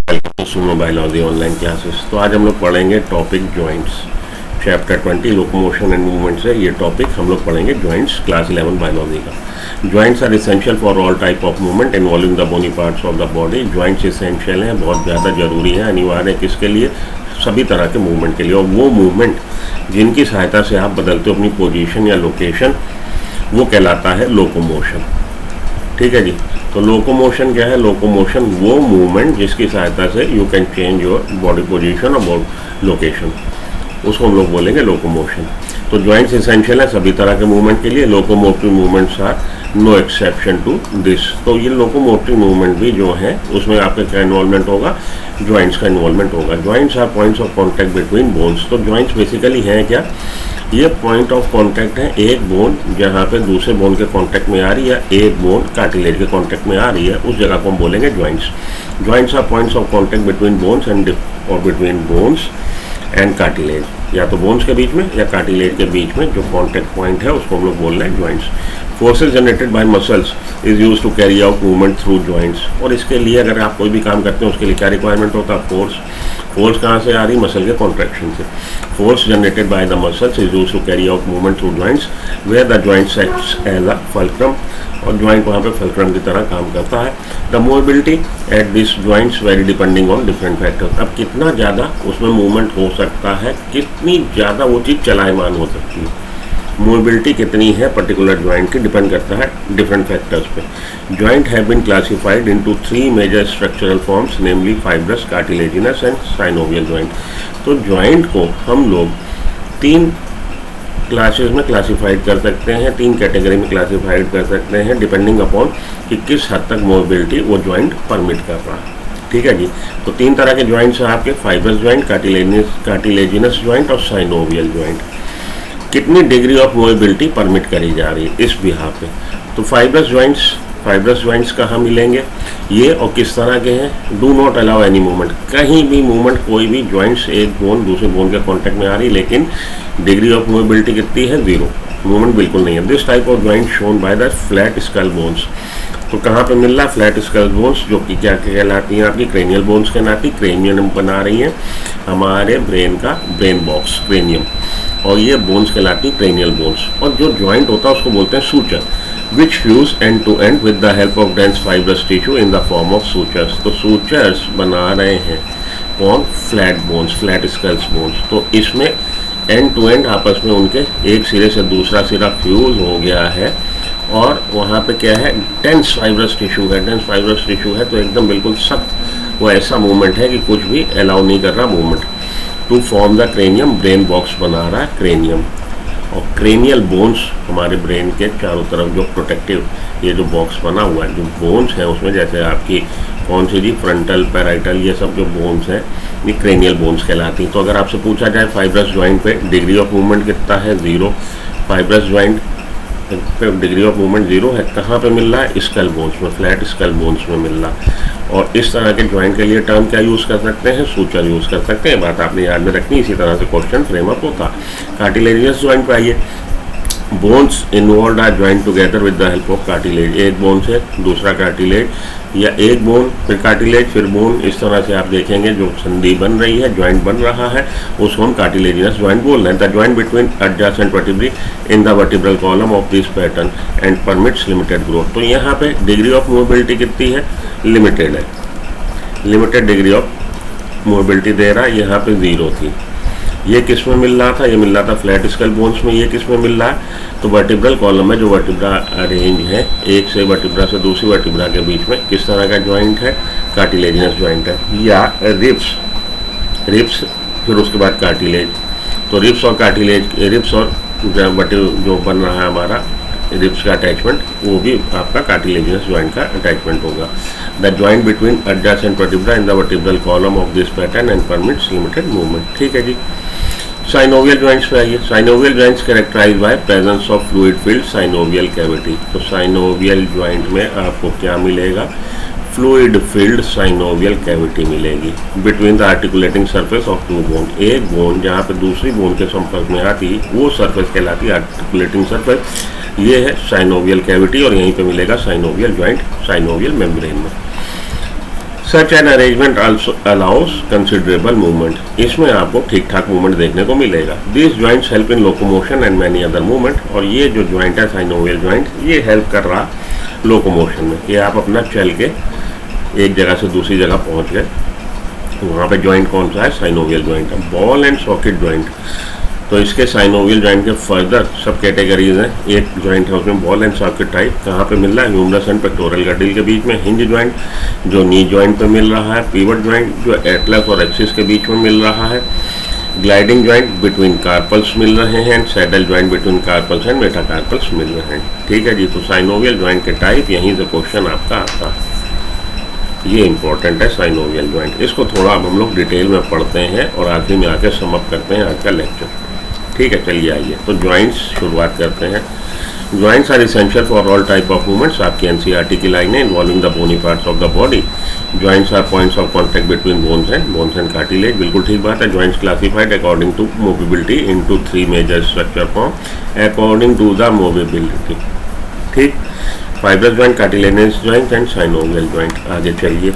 Welcome to सुनो biology online classes. तो आज हम लोग पढ़ेंगे topic joints, chapter 20 locomotion and movement से ये टॉपिक हम लोग पढ़ेंगे जॉइंट्स, क्लास 11 बायोलॉजी का। Joints are essential for all type of movement involving the bony parts of the body. Joints essential हैं, बहुत ज़्यादा जरूरी है, अनिवार्य है। किसके लिए? सभी तरह के मूवमेंट के लिए। और वो मूवमेंट जिनकी सहायता से आप बदलते हो अपनी पोजीशन या लोकेशन, वो कहलाता है लोकोमोशन। ठीक है जी। तो लोकोमोशन क्या है? लोकोमोशन वो मूवमेंट जिसकी सहायता से you can change your body position और लोकेशन, उसको हम लोग बोलेंगे लोकोमोशन। तो जॉइंट्स एसेंशियल है सभी तरह के मूवमेंट के लिए। Locomotive movements are no exception to this. तो ये लोकोमोटिव मूवमेंट भी जो है उसमें आपका क्या इन्वॉल्वमेंट होगा? जॉइंट्स का इन्वॉल्वमेंट होगा। Joints are points of contact between bones. तो जॉइंट्स बेसिकली हैं क्या? ये पॉइंट ऑफ कांटेक्ट है, एक बोन जहाँ पे दूसरे बोन के कांटेक्ट में आ रही है, एक बोन कार्टिलेज के कांटेक्ट में आ रही है, उस जगह को हम बोलेंगे joints. Joints are points of contact between bones and और बिटवीन बोन्स एंड कार्टिलेज, या तो बोन्स के बीच में या कार्टिलेज के बीच में जो कांटेक्ट पॉइंट है उसको हम लोग बोल रहे हैं joints. Forces generated by muscles is use to carry out movement through joints. और इसके लिए अगर आप कोई भी काम करते हैं उसके लिए क्या रिक्वायरमेंट होता है? फोर्स। फोर्स कहाँ से आ रही? मसल के कॉन्ट्रैक्शन से। Force generated by the muscles is use to carry out movement through joints where the joints acts as a fulcrum. और जॉइंट वहाँ पे फल्क्रम की तरह काम करता है। The movability at this joints very depending on different factors. अब कितना ज़्यादा उसमें मूवमेंट हो सकता है, कितनी ज़्यादा वो चीज़ चलायमान हो सकती है, मूवेबिलिटी कितनी है पर्टिकुलर जॉइंट की, डिपेंड करता है डिफरेंट फैक्टर्स पे। Joint have been classified into 3 major structural forms, namely fibrous, cartilaginous and synovial joint. तो जॉइंट को हम लोग 3 क्लासेस में क्लासिफाइड कर सकते हैं, 3 कैटेगरी में क्लासिफाइड कर सकते हैं, डिपेंडिंग अपॉन कि किस हद तक मूवेबिलिटी वो जॉइंट परमिट कर रहा है। ठीक है जी। तो 3 तरह के जॉइंट्स हैं आपके, फाइब्रस जॉइंट, कार्टिलेजिनस जॉइंट और साइनोवियल जॉइंट। कितनी डिग्री ऑफ मूवेबिलिटी परमिट करी जा रही है इस बिहार पे? तो फाइब्रस जॉइंट्स कहाँ मिलेंगे ये और किस तरह के हैं? Do not allow any movement. कहीं भी मूवमेंट, कोई भी जॉइंट्स एक बोन दूसरे बोन के कांटेक्ट में आ रही, लेकिन डिग्री ऑफ मूवेबिलिटी कितनी है? 0। मूवमेंट बिल्कुल नहीं है। This type of joint shown by the flat skull bones. तो कहाँ पे मिल रहा है? फ्लैट स्कल बोन्स, जो कि क्या कहलाती हैं आपकी? क्रेनियल बोन्स कहलाती। क्रेनियम बना रही हैं हमारे ब्रेन का ब्रेन बॉक्स, क्रेनियम, और ये बोन्स कहलाती क्रेनियल बोन्स। और जो जॉइंट होता है उसको बोलते हैं suture, which fuse end to end with the help of dense fibrous tissue in the form of sutures. तो सूचर्स बना रहे हैं कौन? Flat bones, flat skulls bones. तो इसमें एंड टू एंड आपस में उनके एक सिरे से दूसरा सिरा फ्यूज हो गया है, और वहाँ पे क्या है? डेंस फाइब्रस टिश्यू है। डेंस फाइब्रस टिश्यू है तो एकदम बिल्कुल सख्त, वो ऐसा मूवमेंट है कि कुछ भी अलाउ नहीं कर रहा movement. To form the cranium, brain box बना रहा है क्रेनियम। और क्रेनियल बोन्स हमारे ब्रेन के चारों तरफ जो प्रोटेक्टिव ये जो बॉक्स बना हुआ है, जो बोन्स हैं उसमें, जैसे आपकी कौन सी जी, फ्रंटल, पैराइटल, ये सब जो बोन्स हैं ये क्रेनियल बोन्स कहलाती हैं। तो अगर आपसे पूछा जाए फाइब्रस जॉइंट पे डिग्री ऑफ मूवमेंट कितना है? 0। फाइब्रस जॉइंट पे डिग्री ऑफ मूवमेंट 0 है। कहाँ पे मिल रहा है? स्कल बोन्स में, फ्लैट स्कल बोन्स में मिल रहा है। और इस तरह के जॉइंट के लिए टर्म क्या यूज़ कर सकते हैं? सूचर यूज़ कर सकते हैं। बात आपने याद में रखनी, इसी तरह से क्वेश्चन फ्रेम अप होता। कार्टिलेजियस जॉइंट पे आइए। Bones involve are joint together with the help of cartilage. एक बोन से दूसरा कार्टिलेज, या एक बोन फिर कार्टिलेज फिर बोन, इस तरह से आप देखेंगे जो संधि बन रही है, ज्वाइंट बन रहा है, उसको हम कार्टिलेजियस ज्वाइंट बोल रहे हैं। The joint between adjacent vertebrae in the vertebral column of this pattern and permits limited growth. तो यहाँ पे डिग्री ऑफ मूवेबिलिटी कितनी है? लिमिटेड है, लिमिटेड डिग्री ऑफ मूवेबिलिटी दे रहा है। यहाँ पे 0 थी। ये किस में मिल रहा था? ये मिल रहा था फ्लैट स्कल बोन्स में। ये किस में मिल रहा है? तो वर्टिब्रल कॉलम में जो वर्टिब्रा रेंज है, एक से वर्टिब्रा से दूसरी वर्टिब्रा के बीच में किस तरह का जॉइंट है? कार्टिलेजिनस जॉइंट है। या रिब्स फिर उसके बाद कार्टिलेज। तो रिब्स और कार्टिलेज, रिब्स और जो बन रहा है हमारा रिब्स का अटैचमेंट, वो भी आपका कार्टिलेजिनस जॉइंट का अटैचमेंट होगा। The joint between adjacent vertebra in the vertebral column of this pattern and permits limited movement. ठीक है जी। साइनोवियल जॉइंट्स पे आइए। Synovial joints characterize by presence of fluid filled synovial cavity. तो synovial joint में आपको क्या मिलेगा? फ्लूइड फील्ड साइनोवियल कैविटी मिलेगी between the articulating surface of 2 bone. एक बोन जहाँ पे दूसरी बोन के संपर्क में आती वो सरफेस कहलाती है आर्टिकुलेटिंग सरफेस। ये है साइनोवियल कैविटी, और यहीं पे मिलेगा साइनोवियल जॉइंट साइनोवियल मेम्ब्रेन में। Such an arrangement also allow us considerable movement, इसमें आपको ठीक ठाक मूवमेंट देखने को मिलेगा। This joints help in locomotion and many other movement, और ये जो ज्वाइंट है साइनोवियल ज्वाइंट, ये हेल्प कर रहा लोकोमोशन में कि आप अपना चल के एक जगह से दूसरी जगह पहुंच गए। वहाँ पे ज्वाइंट कौन सा है? साइनोवियल ज्वाइंट है। बॉल एंड सॉकेट ज्वाइंट, तो इसके साइनोवियल ज्वाइंट के फर्दर सब कैटेगरीज हैं। एक ज्वाइंट है उसमें बॉल एंड सॉकेट टाइप, कहाँ पे मिल रहा है? ह्यूमरस एंड पेक्टोरल गैडिल के बीच में। हिंज ज्वाइंट जो नी ज्वाइंट पे मिल रहा है। पिवट ज्वाइंट जो एटलस और एक्सिस के बीच में मिल रहा है। ग्लाइडिंग ज्वाइंट बिटवीन कार्पल्स मिल रहे हैं। Saddle joint between carpals and metacarpals मिल रहे हैं। ठीक है जी, तो साइनोवियल ज्वाइंट के टाइप यहीं से क्वेश्चन आपका आता है, ये इंपॉर्टेंट है साइनोवियल ज्वाइंट। इसको थोड़ा अब हम लोग डिटेल में पढ़ते हैं और आखिरी में आके समअप करते हैं आज का लेक्चर। ठीक है, चलिए आइए तो ज्वाइंट्स शुरुआत करते हैं। Joints are essential for all type of movements, आपकी एनसीईआरटी की लाइन है, involving the bony parts of the body. Joints are points of contact between bones and cartilage, बिल्कुल ठीक बात है। Joints classified according to mobility into 3 major structure form according to the mobility. ठीक, fibrous joint, cartilaginous joint and synovial joint. आगे चलिए।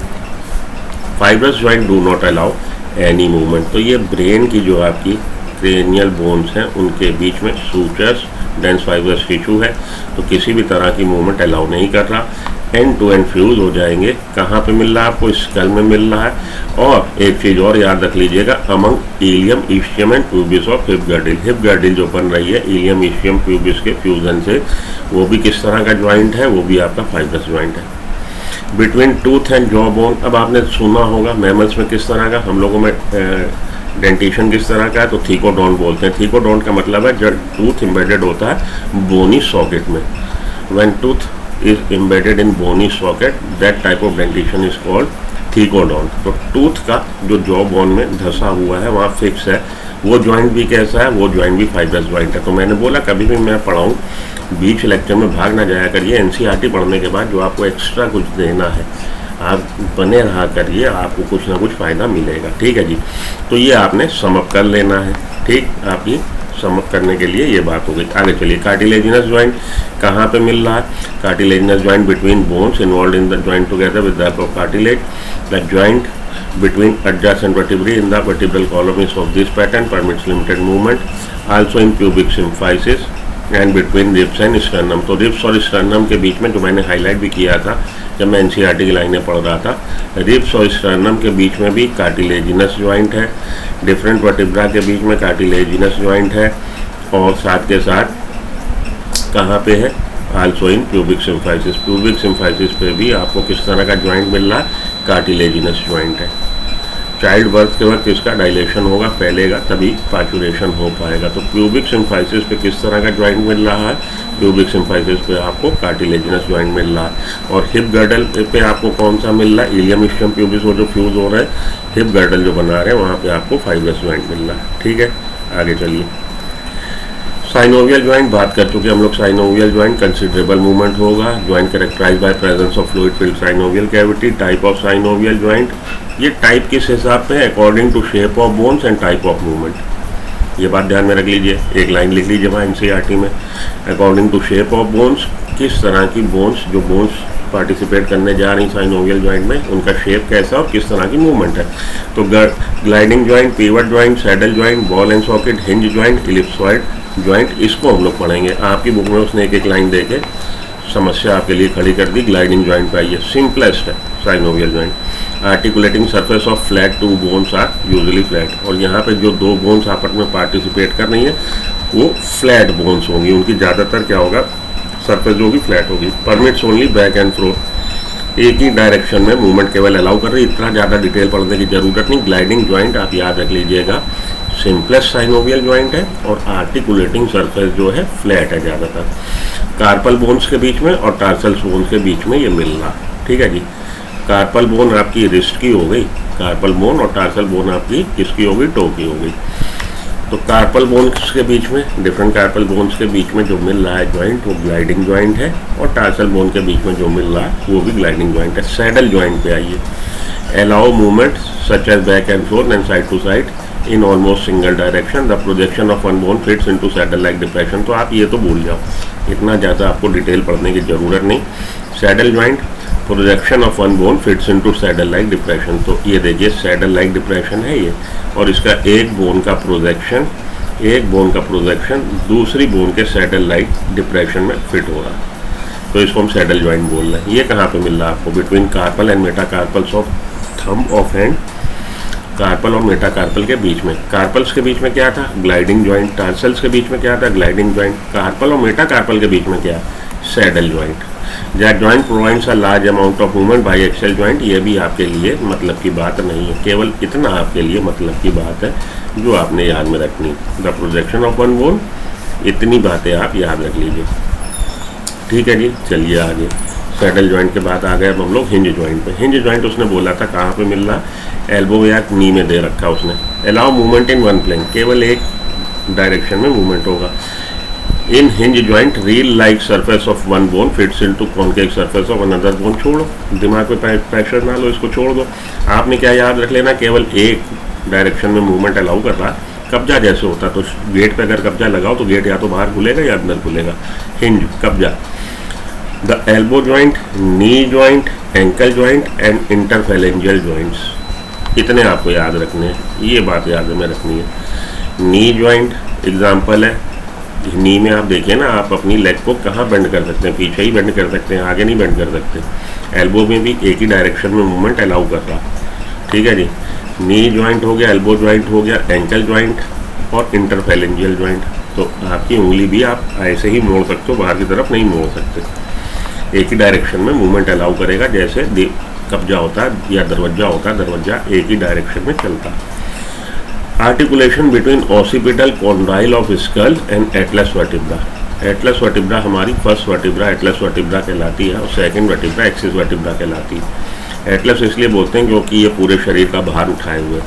Fibrous joint do not allow any movement, तो ये brain की जो आपकी क्रेनियल बोन्स हैं उनके बीच में सूचर्स डेंस फाइब्रस टिश्यू है, तो किसी भी तरह की मूवमेंट अलाउ नहीं कर रहा। एंड टू एंड फ्यूज हो जाएंगे। कहाँ पे मिल रहा है आपको? स्कल में मिल रहा है। और एक चीज़ और याद रख लीजिएगा, among ilium, ischium and pubis of hip girdle. Hip girdle जो बन रही है इलियम, इस्चियम, प्यूबिस के फ्यूजन से, वो भी किस तरह का ज्वाइंट है? वो भी आपका फाइब्रस ज्वाइंट है। Between tooth and jaw bone, अब आपने सुना होगा मैमल्स में किस तरह का, हम लोगों में डेंटेशन किस तरह का है? तो थीकोडोंट बोलते हैं। थीकोडोंट का मतलब है जब टूथ एम्बेडेड होता है बोनी सॉकेट में। When tooth is embedded in bony socket, that type of dentation is called thecodont. तो टूथ का जो जॉ बोन में धंसा हुआ है, वहाँ फिक्स है, वो ज्वाइंट भी कैसा है? वो ज्वाइंट भी फाइब्रस ज्वाइंट है। तो मैंने बोला कभी भी मैं पढ़ाऊँ बीच लेक्चर में भाग ना जाया करिए। एनसीईआरटी पढ़ने के बाद जो आपको एक्स्ट्रा कुछ देना है आप बने रहा करिए, आपको कुछ ना कुछ फ़ायदा मिलेगा। ठीक है जी, तो ये आपने समअप कर लेना है। ठीक, आपकी समअप करने के लिए ये बात हो गई। आगे चलिए। कार्टिलेजिनस ज्वाइंट कहाँ पे मिल रहा है? Cartilaginous joint between bones involve in the joint together with the help of cartilage. The joint between adjacent vertebrae in the vertebral column is of this pattern, permits limited movement. Also in pubic symphysis and between ribs and sternum, तो ribs और sternum के बीच में, जो मैंने highlight भी किया था जब मैं एनसीईआरटी की लाइनें पढ़ रहा था, रिब्स और स्टर्नम के बीच में भी कार्टिलेजिनस ज्वाइंट है। डिफरेंट वर्टिब्रा के बीच में कार्टिलेजिनस ज्वाइंट है। और साथ के साथ कहाँ पे है? Also in pubic symphysis. Pubic symphysis पे भी आपको किस तरह का ज्वाइंट मिल रहा है? कार्टिलेजिनस ज्वाइंट है। चाइल्ड बर्थ के वक्त इसका डायलेशन होगा, फैलेगा, तभी पाचुरेशन हो पाएगा। तो प्यूबिक सिम्फाइसिस पे किस तरह का ज्वाइंट मिल रहा है? प्यूबिक सिम्फाइसिस पे आपको कार्टिलेजिनस ज्वाइंट मिल रहा है। और हिप गर्डल पे आपको कौन सा मिल रहा है? इलियम, इस्चियम, प्यूबिस, वो जो फ्यूज हो रहा है, हिप गर्डल जो बना रहे हैं, वहाँ पे आपको फाइब्रस ज्वाइंट मिल रहा है। ठीक है, आगे चलिए। साइनोवियल ज्वाइंट बात कर चुके हम लोग। साइनोवियल ज्वाइंट कंसिडरेबल मूवमेंट होगा। Joint characterize by presence of fluid filled synovial cavity. Type of synovial joint, ये टाइप किस हिसाब से है? According to shape of bones and type of movement. ये बात ध्यान में रख लीजिए, एक लाइन लिख लीजिए वहाँ एनसीईआरटी में। According to shape of bones, किस तरह की बोन्स, जो बोन्स पार्टिसिपेट करने जा रही साइनोवियल ज्वाइंट में, उनका शेप कैसा और किस तरह की मूवमेंट है। तो gliding joint, pivot joint, saddle joint, ball and socket, hinge joint, ellipsoid joint, इसको हम लोग पढ़ेंगे। आपकी बुक में उसने एक एक लाइन देके समस्या आपके लिए खड़ी कर दी। ग्लाइडिंग ज्वाइंट पे आइए, सिंपलेस्ट है synovial joint. Articulating surface of flat two bones are usually flat, और यहाँ पे जो दो बोन्स आपस में पार्टिसिपेट कर रही हैं वो फ्लैट बोन्स होंगी। उनकी ज़्यादातर क्या होगा? सरफेस जो होगी फ्लैट होगी। Permits only back and froth, एक ही डायरेक्शन में मूवमेंट केवल अलाउ कर रही है। इतना ज़्यादा डिटेल पढ़ने की जरूरत नहीं। ग्लाइडिंग ज्वाइंट आप याद रख लीजिएगा, सिंपलेस्ट साइनोवियल ज्वाइंट है, और आर्टिकुलेटिंग सरफेस जो है फ्लैट है ज़्यादातर। कार्पल बोन्स के बीच में और टार्सल बोन्स के बीच में ये मिल रहा। ठीक है जी। कार्पल बोन आपकी रिस्ट की हो गई, कार्पल बोन, और टार्सल बोन आपकी किसकी हो गई? टो की हो गई। तो कार्पल बोन्स के बीच में, डिफरेंट कार्पल बोन्स के बीच में जो मिल रहा है ज्वाइंट, वो ग्लाइडिंग ज्वाइंट है, और टार्सल बोन के बीच में जो मिल रहा है वो भी ग्लाइडिंग ज्वाइंट है। सैडल ज्वाइंट पे आइए। Allow movement such as back and forth and side to side in almost single direction. The projection of one bone fits into saddle like depression. तो आप ये तो भूल जाओ, इतना ज़्यादा आपको डिटेल पढ़ने की ज़रूरत नहीं। Saddle joint projection of one bone fits into saddle like depression. तो ये देखिए सैडल लाइक डिप्रेशन है ये, और इसका एक बोन का प्रोजेक्शन दूसरी बोन के सैडल लाइक डिप्रेशन में फिट हो रहा है, तो इसको हम सैडल ज्वाइंट बोल रहे हैं। ये कहाँ पे मिल रहा है आपको? Between carpal and metacarpals of thumb of hand. Carpal और मेटाकार्पल के बीच में, कार्पल्स के बीच में क्या था? Gliding joint. टार्सल्स के बीच में क्या था? Gliding joint. कार्पल और मेटाकार्पल के बीच में क्या? Saddle joint. That joint provides a large amount of movement by axial joint. ये भी आपके लिए मतलब की बात नहीं है, केवल इतना आपके लिए मतलब की बात है जो आपने याद में रखनी। The projection of one bone, इतनी बातें आप याद रख लीजिए, ठीक है जी। चलिए आगे, सैडल ज्वाइंट के बाद आ गए अब हम लोग हिंज ज्वाइंट पे। हिंज ज्वाइंट उसने बोला था कहाँ पे मिल रहा? एल्बो या नी में दे रखा उसने। Allow movement in one plane, केवल एक डायरेक्शन में मूवमेंट होगा। In hinge joint reel like surface of one bone fits into concave surface of another bone. छोड़ो, दिमाग पे प्रेशर ना लो, इसको छोड़ दो। आपने क्या याद रख लेना? केवल एक डायरेक्शन में मूवमेंट अलाउ कर रहा। कब्जा जैसे होता तो गेट पे अगर कब्जा लगाओ तो गेट या तो बाहर खुलेगा या अंदर खुलेगा। हिंज, कब्जा। The elbow joint, knee joint, ankle joint and interphalangeal joints, इतने आपको याद रखने हैं, ये बात याद में रखनी है। नी ज्वाइंट एग्जाम्पल है, नी में आप देखिए ना, आप अपनी लेग को कहाँ बेंड कर सकते हैं? पीछे ही बेंड कर सकते हैं, आगे नहीं बेंड कर सकते। एल्बो में भी एक ही डायरेक्शन में मूवमेंट अलाउ कर रहा, ठीक है जी। नी ज्वाइंट हो गया, एल्बो ज्वाइंट हो गया, एंकल ज्वाइंट और इंटरफेलेंजियल ज्वाइंट। तो आपकी उंगली भी आप ऐसे ही मोड़ सकते हो, बाहर की तरफ नहीं मोड़ सकते। एक ही डायरेक्शन में मूवमेंट अलाउ करेगा, जैसे कब्जा होता है या दरवाजा होता है, दरवाजा एक ही डायरेक्शन में चलता है। Articulation between occipital condyle of skull and Atlas vertebra. Atlas vertebra हमारी फर्स्ट वर्टिब्रा एटलस वर्टिब्रा कहलाती है और सेकंड वर्टिब्रा एक्सिस वर्टिब्रा कहलाती है। एटलस इसलिए बोलते हैं क्योंकि ये पूरे शरीर का भार उठाए हुए।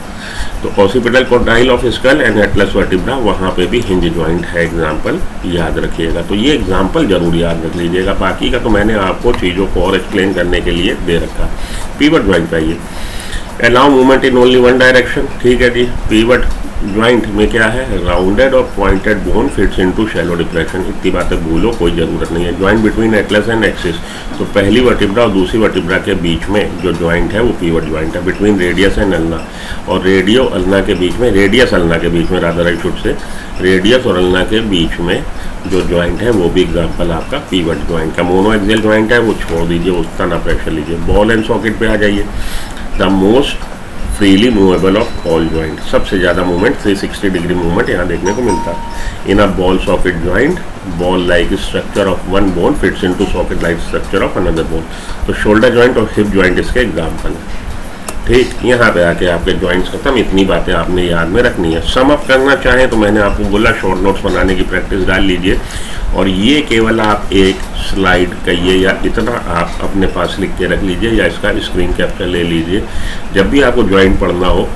तो occipital condyle of skull and Atlas vertebra, वहाँ पे भी हिंज ज्वाइंट है, एग्जाम्पल याद रखिएगा। तो ये एग्जाम्पल जरूर याद रख लीजिएगा, बाकी का तो मैंने आपको चीज़ों को और एक्सप्लेन करने के लिए दे रखा। पीवट ज्वाइंट का ये allow movement in only one direction, ठीक है जी। पीवट ज्वाइंट में क्या है? राउंडेड और pointed bone fits into shallow depression. इतनी बातें भूलो, कोई ज़रूरत नहीं है। Joint between Atlas and axis, तो पहली वर्टिब्रा और दूसरी वर्टिब्रा के बीच में जो ज्वाइंट है वो पीवट ज्वाइंट है। बिटवीन रेडियस एंड अल्ना, और रेडियो अल्ना के बीच में, रेडियस अल्ना के बीच में rather I should say, radius और अल्ना के बीच में जो ज्वाइंट है वो भी एग्जाम्पल आपका पीवट ज्वाइंट का। मोनो एक्सियल ज्वाइंट है वो छोड़ दीजिए, उसका ना प्रेशर लीजिए। बॉल एंड सॉकेट पे आ जाइए। The most freely movable of all joint, सबसे ज़्यादा मूवमेंट 360 डिग्री मूवमेंट यहाँ देखने को मिलता है। In a ball socket joint, ball like structure of one bone fits into socket like structure of another bone. तो शोल्डर ज्वाइंट और hip joint इसके एग्जाम्पल है, ठीक। यहाँ पे आके आपके ज्वाइंट्स खत्म, इतनी बातें आपने याद में रखनी है। सम अप करना चाहें तो मैंने आपको बोला शॉर्ट नोट्स बनाने की प्रैक्टिस डाल लीजिए, और ये केवल आप एक स्लाइड कहिए या इतना आप अपने पास लिख के रख लीजिए या इसका स्क्रीन कैप्चर ले लीजिए। जब भी आपको ज्वाइंट पढ़ना हो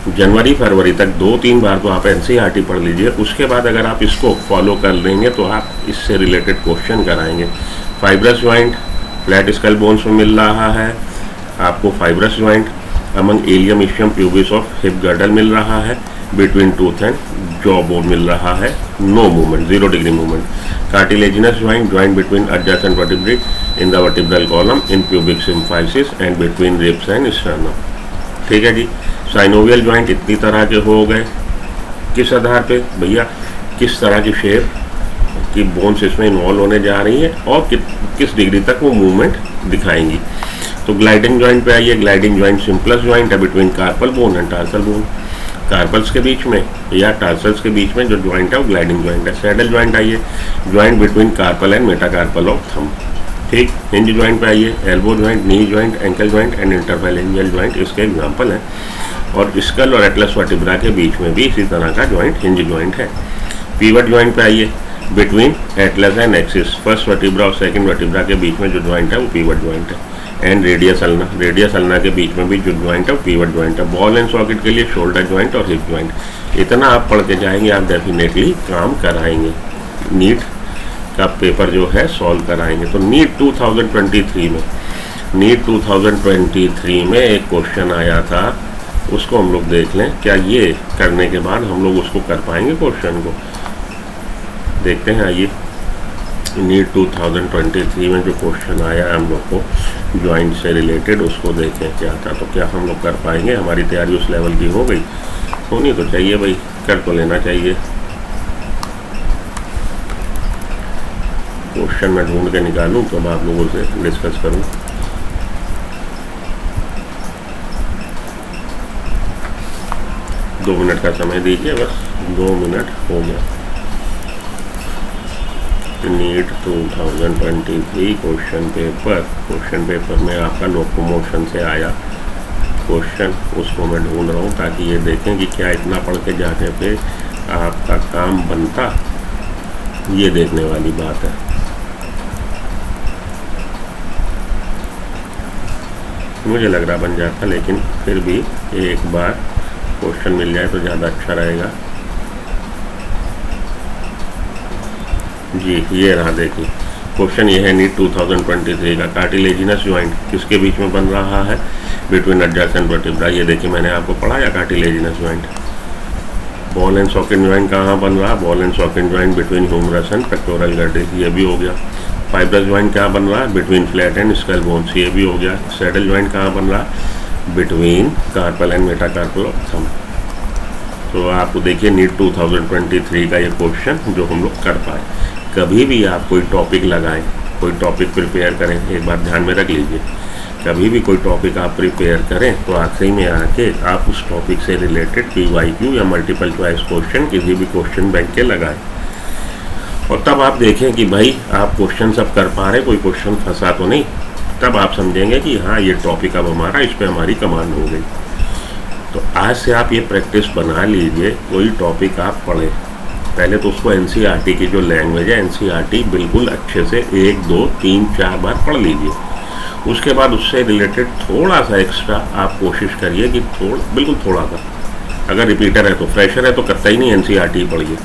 जनवरी फरवरी तक 2-3 बार तो आप एनसीईआरटी पढ़ लीजिए। उसके बाद अगर आप इसको फॉलो कर लेंगे तो आप इससे रिलेटेड क्वेश्चन कराएंगे। Fibrous joint flat skull bones में मिल रहा है आपको fibrous joint. Among ilium ischium pubis of hip girdle मिल रहा है। Between tooth and jaw bone मिल रहा है, no movement, 0 degree movement. Cartilaginous joint, joint between adjacent vertebrae in the vertebral column in pubic symphysis and between ribs and sternum, ठीक है जी। Synovial joint इतनी तरह के हो गए, किस आधार पे भैया? किस तरह की शेप की बोन्स इसमें इन्वॉल्व होने जा रही है और किस डिग्री तक वो मूवमेंट दिखाएंगी। तो ग्लाइडिंग ज्वाइंट पे आइए। ग्लाइडिंग ज्वाइंट सिंपलेस्ट ज्वाइंट है between carpal bone and tarsal bone. Carpals के बीच में या टार्सल्स के बीच में जो ज्वाइंट है वो ग्लाइडिंग ज्वाइंट है। सैडल ज्वाइंट आइए, joint between carpal and metacarpal of thumb, ठीक। हिंज ज्वाइंट पे आइए, elbow joint, knee joint, ankle joint and interphalangeal joint इसके एग्जाम्पल हैं। और स्कल और एटलस वर्टिब्रा के बीच में भी इसी तरह का ज्वाइंट हिंज ज्वाइंट है। पीवट ज्वाइंट पे आइए, between Atlas and axis, first vertebra और सेकंड वर्टिब्रा के बीच में जो ज्वाइंट है वो पीवट ज्वाइंट है। एंड रेडियस अल्ना के बीच में भी जो ज्वाइंट है वो पीवट ज्वाइंट है। बॉल एंड सॉकेट के लिए शोल्डर ज्वाइंट और हिप ज्वाइंट। इतना आप पढ़ के जाएंगे, आप डेफिनेटली काम कराएंगे, नीट का पेपर जो है सॉल्व कराएंगे। तो नीट 2023 में एक क्वेश्चन आया था, उसको हम लोग देख लें। क्या ये करने के बाद हम लोग उसको कर पाएंगे? क्वेश्चन को देखते हैं, आइए। नीट 2023 में जो क्वेश्चन आया हम लोग को ज्वाइंट से रिलेटेड, उसको देखें क्या था। तो क्या हम लोग कर पाएंगे, हमारी तैयारी उस लेवल की हो गई? होनी तो चाहिए भाई, कर तो लेना चाहिए। क्वेश्चन मैं ढूंढ के निकालूं तो मैं आप लोगों से डिस्कस करूं। दो मिनट का समय दीजिए, बस 2 मिनट हो गया। नीट 2023 क्वेश्चन पेपर में आपका लोकोमोशन से आया क्वेश्चन, उसको मैं ढूंढ रहा हूँ ताकि ये देखें कि क्या इतना पढ़ के जाने पे आपका काम बनता, ये देखने वाली बात है। मुझे लग रहा बन जाता, लेकिन फिर भी एक बार क्वेश्चन मिल जाए तो ज़्यादा अच्छा रहेगा। जी ये रहा, देखिए क्वेश्चन ये है नीट 2023 का। कार्टिलेजिनस ज्वाइंट किसके बीच में बन रहा है? Between adjacent vertebra. ये देखिए मैंने आपको पढ़ाया cartilaginous joint. Ball and socket joint कहाँ बन रहा है? Ball and socket joint between humerus and pectoral गैट्रिस, ये भी हो गया। फाइब्रस ज्वाइंट कहाँ बन रहा है? Between flat and skull bones, ये भी हो गया। सैडल ज्वाइंट कहाँ बन रहा है? Between carpal and metacarpal of thumb. तो आपको देखिए नीट 2023 का ये क्वेश्चन जो हम लोग कर पाए। कभी भी आप कोई टॉपिक लगाएं, कोई टॉपिक प्रिपेयर करें, एक बात ध्यान में रख लीजिए, कभी भी कोई टॉपिक आप प्रिपेयर करें तो आखिरी में आके आप उस टॉपिक से रिलेटेड PYQ या मल्टीपल चॉइस क्वेश्चन किसी भी क्वेश्चन बैंक के लगाएं, और तब आप देखें कि भाई आप क्वेश्चन सब कर पा रहे, कोई क्वेश्चन फंसा तो नहीं। तब आप समझेंगे कि हाँ ये टॉपिक अब हमारा, इस पर हमारी कमांड हो गई। तो आज से आप ये प्रैक्टिस बना लीजिए, कोई टॉपिक आप पढ़ें, पहले तो उसको NCERT की जो लैंग्वेज है NCERT बिल्कुल अच्छे से 1, 2, 3, 4 बार पढ़ लीजिए। उसके बाद उससे रिलेटेड थोड़ा सा एक्स्ट्रा आप कोशिश करिए कि बिल्कुल थोड़ा सा, अगर रिपीटर है तो, फ्रेशर है तो कतई नहीं NCERT पढ़िए।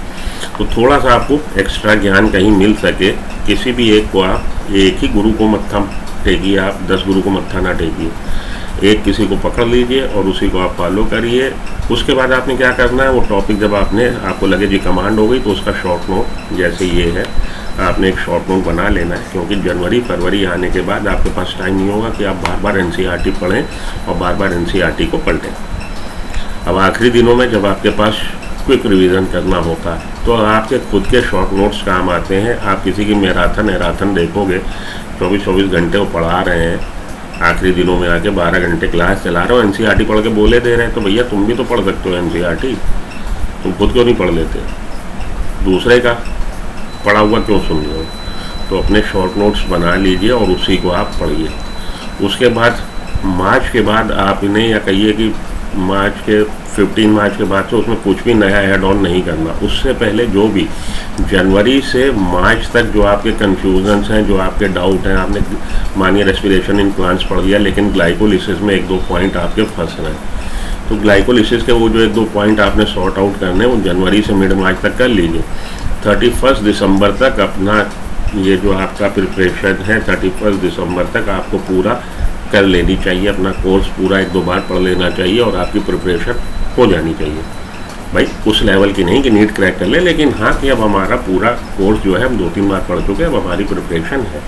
तो थोड़ा सा आपको एक्स्ट्रा ज्ञान कहीं मिल सके, किसी भी एक को आप, एक ही गुरु को मत्था टेकिए, आप 10 गुरु को मत्था ना टेकिए, एक किसी को पकड़ लीजिए और उसी को आप फॉलो करिए। उसके बाद आपने क्या करना है, वो टॉपिक जब आपको लगे जी कमांड हो गई, तो उसका शॉर्ट नोट जैसे ये है, आपने एक शॉर्ट नोट बना लेना है, क्योंकि जनवरी फरवरी आने के बाद आपके पास टाइम नहीं होगा कि आप बार बार NCERT पढ़ें और बार बार NCERT को पलटें। अब आखिरी दिनों में जब आपके पास क्विक रिवीजन करना होता है तो आपके खुद के शॉर्ट नोट्स काम आते हैं। आप किसी की मैराथन देखोगे, 24-24 घंटे वो पढ़ा रहे हैं, आखिरी दिनों में आके 12 घंटे क्लास चला रहे हो, NCERT पढ़ के बोले दे रहे हैं, तो भैया तुम भी तो पढ़ सकते हो NCERT, तुम खुद क्यों नहीं पढ़ लेते? दूसरे का पढ़ा हुआ क्यों सुन रहे हो? तो अपने शॉर्ट नोट्स बना लीजिए और उसी को आप पढ़िए। उसके बाद मार्च के बाद आप इन्हें, या कहिए कि मार्च के 15 मार्च के बाद से उसमें कुछ भी नया ऐड ऑन नहीं करना। उससे पहले जो भी जनवरी से मार्च तक जो आपके कन्फ्यूजन्स हैं, जो आपके डाउट हैं, आपने मानिए रेस्पिरेशन इन प्लांट्स पढ़ लिया, लेकिन ग्लाइकोलिसिस में 1-2 पॉइंट आपके फंस रहे हैं, तो ग्लाइकोलिसिस के वो जो 1-2 पॉइंट आपने सॉर्ट आउट करने, वो जनवरी से मिड मार्च तक कर लीजिए। 31 दिसंबर तक अपना ये जो आपका प्रिपरेशन है, 31 दिसंबर तक आपको पूरा कर लेनी चाहिए, अपना कोर्स पूरा 1-2 बार पढ़ लेना चाहिए और आपकी प्रिपरेशन हो जानी चाहिए। भाई उस लेवल की नहीं कि नीट क्रैक कर ले, लेकिन हाँ कि अब हमारा पूरा कोर्स जो है हम 2-3 बार पढ़ चुके हैं, अब हमारी प्रिपरेशन है।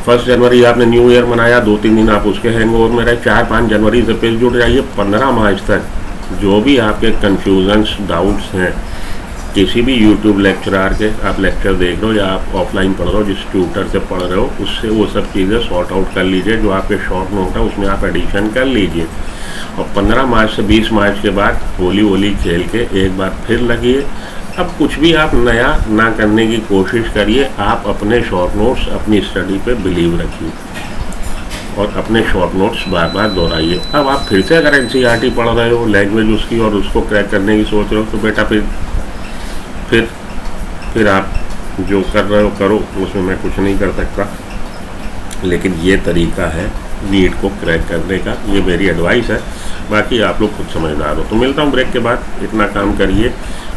1 जनवरी आपने न्यू ईयर मनाया, 2-3 दिन आप उसके हैंगओवर में रहे, 4-5 जनवरी से फिर जुड़ जाइए। 15 मार्च तक जो भी आपके कन्फ्यूजन्स, डाउट्स हैं, किसी भी यूट्यूब लेक्चरार के आप लेक्चर देख रहे हो या आप ऑफलाइन पढ़ रहे हो, जिस ट्यूटर से पढ़ रहे हो, उससे वो सब चीज़ें सॉर्ट आउट कर लीजिए। जो आपके शॉर्ट नोट है उसमें आप एडिशन कर लीजिए, और 15 मार्च से 20 मार्च के बाद होली खेल के एक बार फिर लगिए। अब कुछ भी आप नया ना करने की कोशिश करिए, आप अपने शॉर्ट नोट्स, अपनी स्टडी पे बिलीव रखिए और अपने शॉर्ट नोट्स बार बार दोहराइए। अब आप फिर से अगर NCERT पढ़ रहे हो, लैंग्वेज उसकी, और उसको क्रैक करने की सोच रहे हो, तो बेटा फिर आप जो कर रहे हो करो, उसमें मैं कुछ नहीं कर सकता, लेकिन ये तरीका है नीट को क्रैक करने का, ये मेरी एडवाइस है। बाकी आप लोग खुद समझदार हो। तो मिलता हूँ ब्रेक के बाद। इतना काम करिए,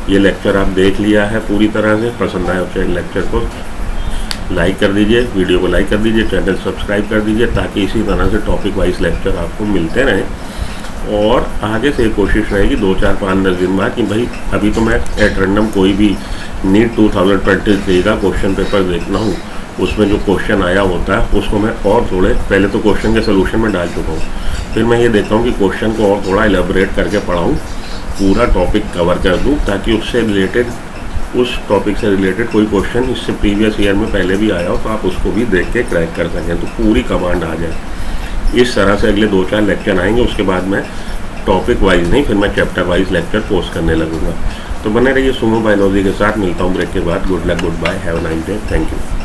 ये लेक्चर आप देख लिया है पूरी तरह से, पसंद आया तो लेक्चर को लाइक कर दीजिए, वीडियो को लाइक कर दीजिए, चैनल सब्सक्राइब कर दीजिए, ताकि इसी तरह से टॉपिक वाइज लेक्चर आपको मिलते रहें। और आगे से कोशिश रहेगी 2-4-5-10 दिन बाद कि भाई अभी तो मैं एट रैंडम कोई भी नीट 2023 का क्वेश्चन पेपर देखना हूँ, उसमें जो क्वेश्चन आया होता है उसको मैं और थोड़े पहले तो क्वेश्चन के सोल्यूशन में डाल चुका हूँ, फिर मैं ये देखता हूँ कि क्वेश्चन को और थोड़ा एलेबोरेट करके पढ़ाऊँ, पूरा टॉपिक कवर कर दूँ, ताकि उससे रिलेटेड उस टॉपिक से रिलेटेड कोई क्वेश्चन इससे प्रीवियस ईयर में पहले भी आया हो तो आप उसको भी देख के क्रैक कर सकें, तो पूरी कमांड आ जाए। इस तरह से अगले 2-4 लेक्चर आएंगे, उसके बाद मैं टॉपिक वाइज नहीं, फिर मैं चैप्टर वाइज लेक्चर पोस्ट करने लगूंगा। तो बने रहिए सुमो बायोलॉजी के साथ। मिलता हूँ ब्रेक के बाद। Good luck, good bye, have a nice day, thank you.